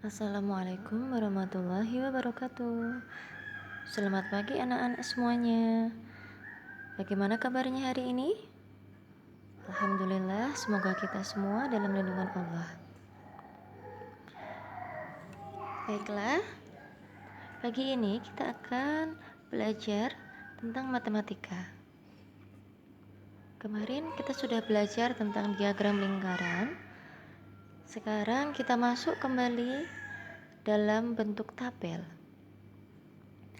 Assalamualaikum warahmatullahi wabarakatuh. Selamat pagi anak-anak semuanya. Bagaimana kabarnya hari ini? Alhamdulillah, semoga kita semua dalam lindungan Allah. Baiklah, pagi ini kita akan belajar tentang matematika. Kemarin kita sudah belajar tentang diagram lingkaran. Sekarang kita masuk kembali dalam bentuk tabel.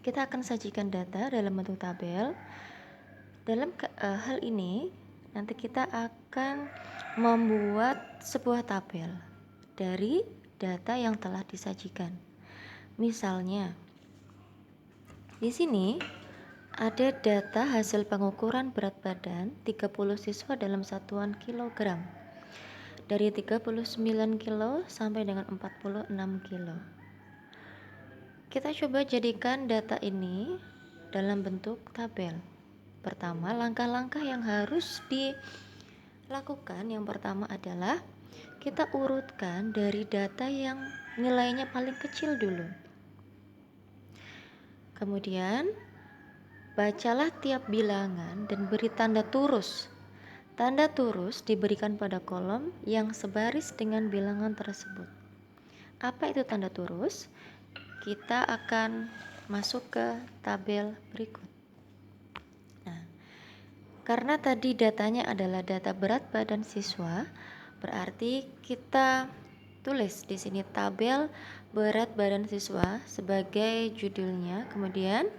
Kita akan sajikan data dalam bentuk tabel. Dalam hal ini, nanti kita akan membuat sebuah tabel dari data yang telah disajikan. Misalnya, di sini ada data hasil pengukuran berat badan 30 siswa dalam satuan kilogram. Dari 39 kilo sampai dengan 46 kilo. Kita coba jadikan data ini dalam bentuk tabel. Pertama, langkah-langkah yang harus dilakukan yang pertama adalah kita urutkan dari data yang nilainya paling kecil dulu. Kemudian, bacalah tiap bilangan dan beri tanda turus. Tanda turus diberikan pada kolom yang sebaris dengan bilangan tersebut. Apa itu tanda turus? Kita akan masuk ke tabel berikut. Karena tadi datanya adalah data berat badan siswa, berarti kita tulis di sini tabel berat badan siswa sebagai judulnya. Kemudian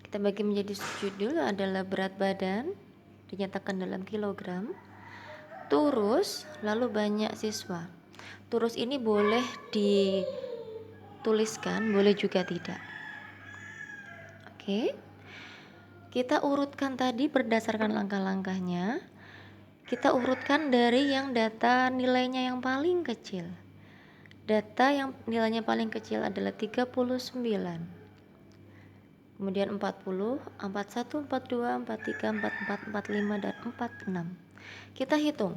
kita bagi menjadi judul adalah berat badan dinyatakan dalam kilogram, turus, lalu banyak siswa. Turus ini boleh dituliskan, boleh juga tidak. Oke. Kita urutkan tadi berdasarkan langkah-langkahnya. Kita urutkan dari yang data nilainya yang paling kecil. Data yang nilainya paling kecil adalah 39. Kemudian 40, 41, 42, 43, 44, 45 dan 46. Kita hitung.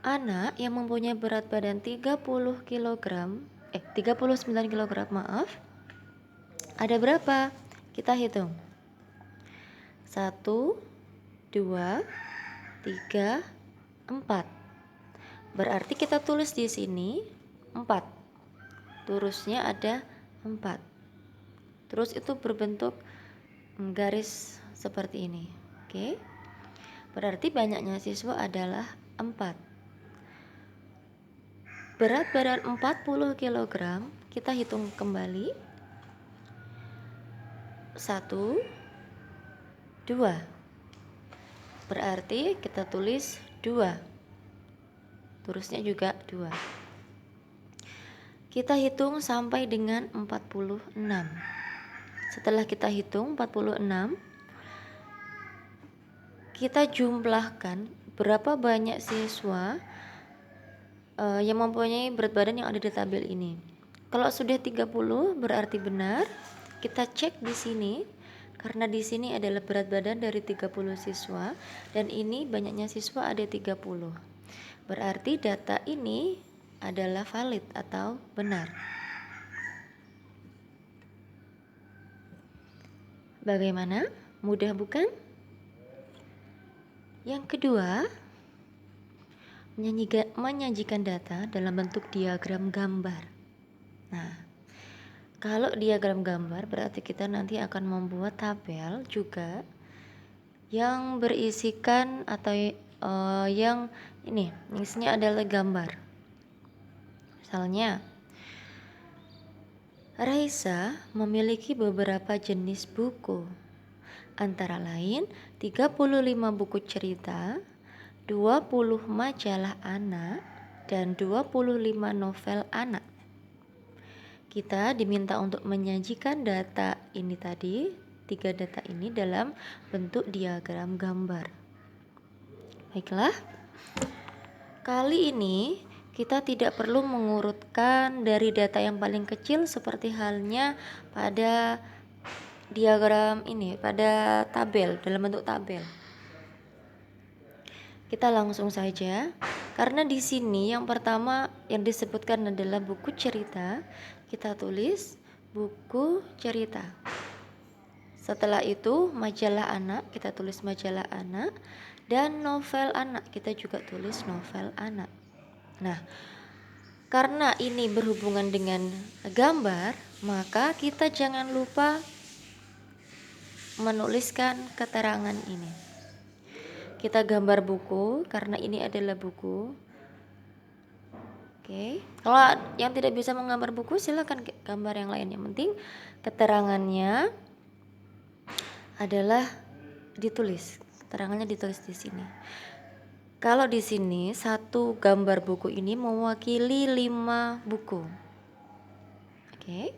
Anak yang mempunyai berat badan 39 kg, maaf. Ada berapa? Kita hitung. 1, 2, 3, 4. Berarti kita tulis di sini 4. Turusnya ada 4. Terus itu berbentuk garis seperti ini. Oke. Berarti banyaknya siswa adalah 4. Berat badan 40 kg, kita hitung kembali. 1, 2. Berarti kita tulis 2. Turusnya juga 2. Kita hitung sampai dengan 46. Setelah kita hitung 46, kita jumlahkan berapa banyak siswa yang mempunyai berat badan yang ada di tabel ini. Kalau sudah 30 berarti benar. Kita cek di sini karena di sini adalah berat badan dari 30 siswa dan ini banyaknya siswa ada 30. Berarti data ini adalah valid atau benar. Bagaimana? Mudah bukan? Yang kedua, menyajikan data dalam bentuk diagram gambar. Nah, kalau diagram gambar berarti kita nanti akan membuat tabel juga yang berisikan atau yang ini isinya adalah gambar. Misalnya, Raisa memiliki beberapa jenis buku, antara lain 35 buku cerita, 20 majalah anak, dan 25 novel anak. Kita diminta untuk menyajikan data ini tadi, 3 data ini dalam bentuk diagram gambar. Baiklah, kali ini kita tidak perlu mengurutkan dari data yang paling kecil seperti halnya pada diagram ini, pada tabel, dalam bentuk tabel. Kita langsung saja, Karena di sini yang pertama yang disebutkan adalah buku cerita, kita tulis buku cerita. Setelah itu majalah anak, kita tulis majalah anak, dan novel anak, kita juga tulis novel anak. Nah, karena ini berhubungan dengan gambar, maka kita jangan lupa menuliskan keterangan ini. Kita gambar buku karena ini adalah buku. Oke. Kalau yang tidak bisa menggambar buku, silakan gambar yang lain. Yang penting keterangannya adalah ditulis. Keterangannya ditulis di sini. Kalau di sini satu gambar buku ini mewakili 5 buku. Oke.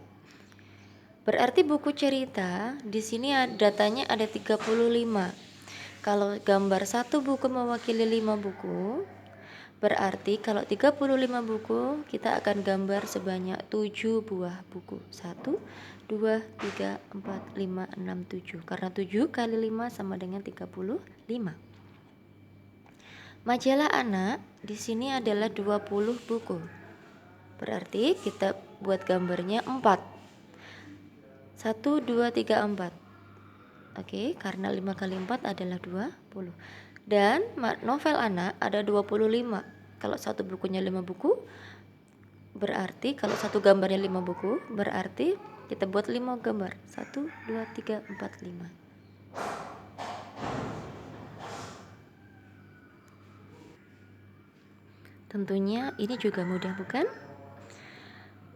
Berarti buku cerita di sini datanya ada 35. Kalau gambar satu buku mewakili 5 buku, berarti kalau 35 buku kita akan gambar sebanyak 7 buah buku. 1, 2, 3, 4, 5, 6, 7. Karena 7 kali 5 sama dengan 35. Majalah anak di sini adalah 20 buku. Berarti kita buat gambarnya 4. 1, 2, 3, 4. Oke, karena 5 kali 4 adalah 20. Dan novel anak ada 25. Kalau satu bukunya 5 buku, berarti kalau satu gambarnya 5 buku, berarti kita buat 5 gambar. 1, 2, 3, 4, 5. Tentunya ini juga mudah, bukan?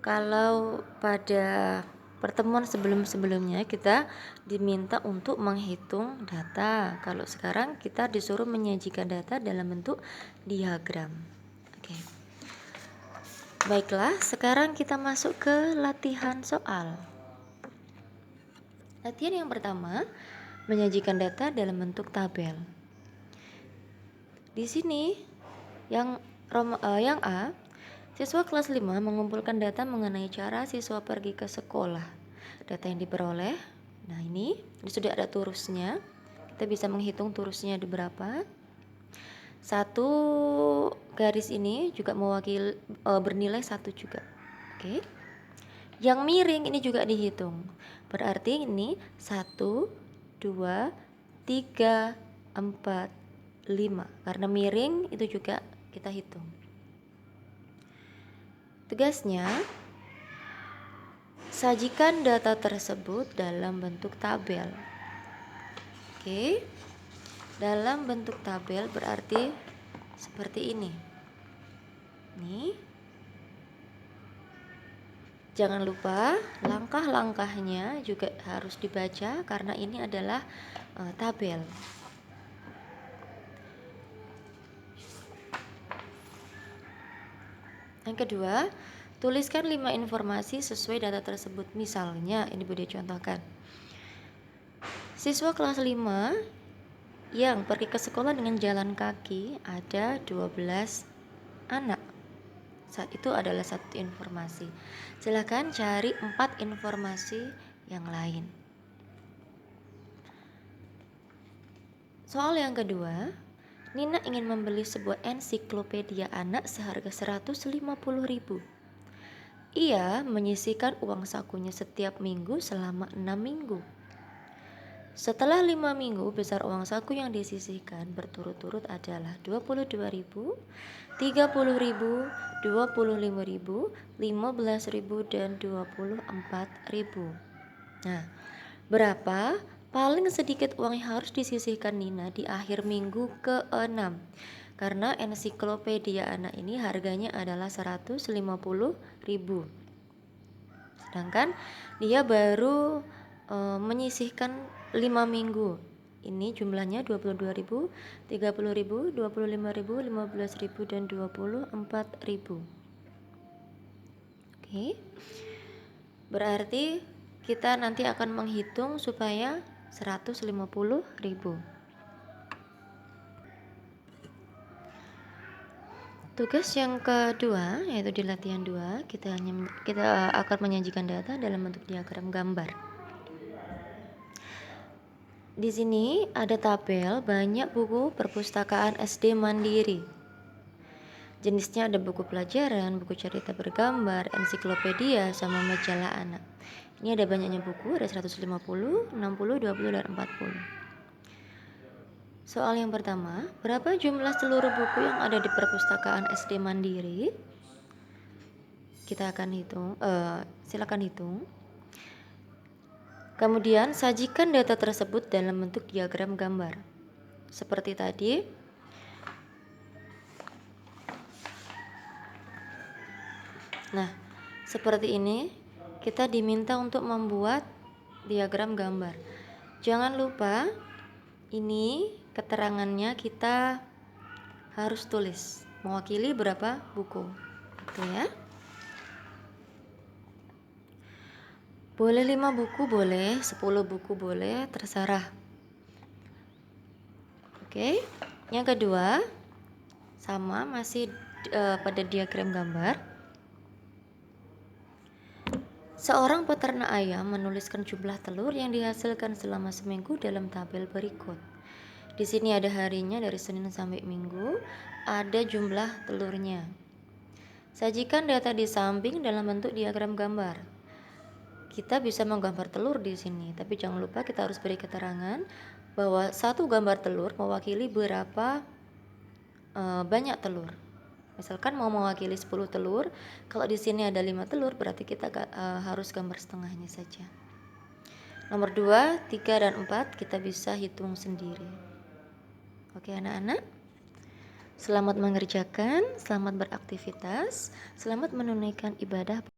Kalau pada pertemuan sebelum-sebelumnya kita diminta untuk menghitung data. Kalau sekarang kita disuruh menyajikan data dalam bentuk diagram. Oke. Baiklah, sekarang kita masuk ke latihan soal. Latihan yang pertama, menyajikan data dalam bentuk tabel. Di sini yang A, siswa kelas 5 mengumpulkan data mengenai cara siswa pergi ke sekolah. Data yang diperoleh, nah ini sudah ada turusnya. Kita bisa menghitung turusnya di berapa. Satu garis ini juga mewakili bernilai 1 juga. Oke. Yang miring ini juga dihitung. Berarti ini 1, 2, 3, 4, 5. Karena miring itu juga kita hitung. Tugasnya, sajikan data tersebut dalam bentuk tabel. Oke. Dalam bentuk tabel berarti seperti ini. Nih. Jangan lupa langkah-langkahnya juga harus dibaca karena ini adalah tabel. Yang kedua, tuliskan 5 informasi sesuai data tersebut. Misalnya, ini boleh dicontohkan. Siswa kelas 5 yang pergi ke sekolah dengan jalan kaki ada 12 anak. Saat itu adalah satu informasi. Silakan cari 4 informasi yang lain. Soal yang kedua, Nina ingin membeli sebuah ensiklopedia anak seharga 150.000. Ia menyisihkan uang sakunya setiap minggu selama 6 minggu. Setelah 5 minggu, besar uang saku yang disisihkan berturut-turut adalah 22.000, 30.000, 25.000, 15.000, dan 24.000. Nah, berapa paling sedikit uang yang harus disisihkan Nina di akhir minggu ke-6? Karena ensiklopedia anak ini harganya adalah 150.000. Sedangkan dia baru menyisihkan 5 minggu. Ini jumlahnya 22.000, 30.000, 25.000, 15.000, dan 24.000. Oke. Berarti kita nanti akan menghitung supaya 150.000. Tugas yang kedua, yaitu di latihan 2, kita akan menyajikan data dalam bentuk diagram gambar. Di sini ada tabel banyak buku perpustakaan SD Mandiri. Jenisnya ada buku pelajaran, buku cerita bergambar, ensiklopedia, sama majalah anak. Ini ada banyaknya buku, ada 150, 60, 20, dan 40. Soal yang pertama, berapa jumlah seluruh buku yang ada di perpustakaan SD Mandiri? Kita akan hitung, silakan hitung. Kemudian sajikan data tersebut dalam bentuk diagram gambar. Seperti tadi. Nah, seperti ini kita diminta untuk membuat diagram gambar. Jangan lupa ini keterangannya kita harus tulis mewakili berapa buku. Gitu ya. Boleh 5 buku boleh, 10 buku boleh, terserah. Oke. Yang kedua, sama masih pada diagram gambar. Seorang peternak ayam menuliskan jumlah telur yang dihasilkan selama seminggu dalam tabel berikut. Di sini ada harinya dari Senin sampai Minggu, ada jumlah telurnya. Sajikan data di samping dalam bentuk diagram gambar. Kita bisa menggambar telur di sini, tapi jangan lupa kita harus beri keterangan bahwa satu gambar telur mewakili berapa banyak telur. Misalkan mau mewakili 10 telur, kalau di sini ada 5 telur, berarti kita harus gambar setengahnya saja. Nomor 2, 3, dan 4 kita bisa hitung sendiri. Oke anak-anak, selamat mengerjakan, selamat beraktivitas, selamat menunaikan ibadah.